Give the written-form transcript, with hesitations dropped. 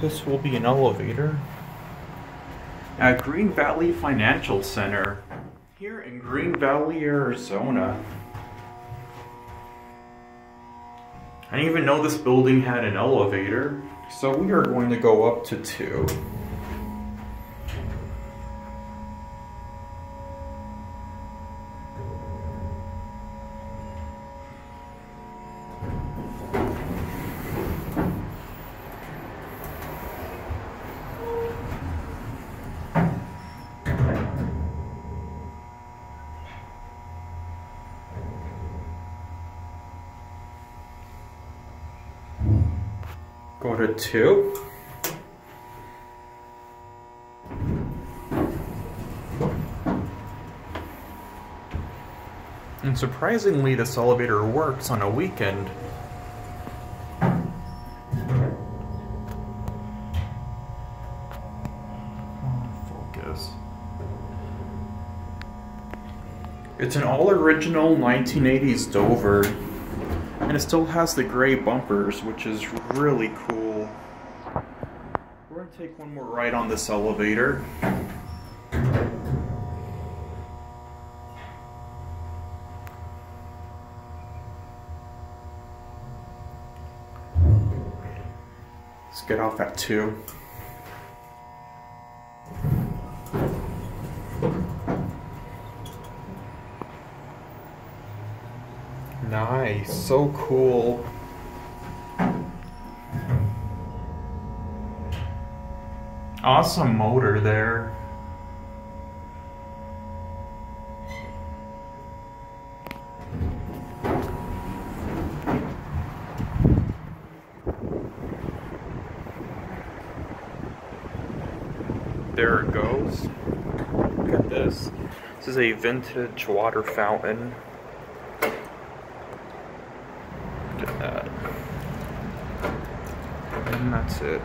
This will be an elevator at Green Valley Financial Center here in Green Valley, Arizona. I didn't even know this building had an elevator, so we are going to go up to 2. Go to 2. And surprisingly, this elevator works on a weekend. Focus. It's an all-original 1980s Dover. And it still has the gray bumpers, which is really cool. We're going to take one more ride on this elevator. Let's get off at 2. Nice, so cool. Awesome motor there. There it goes. Look at this. This is a vintage water fountain. Look at that. And that's it.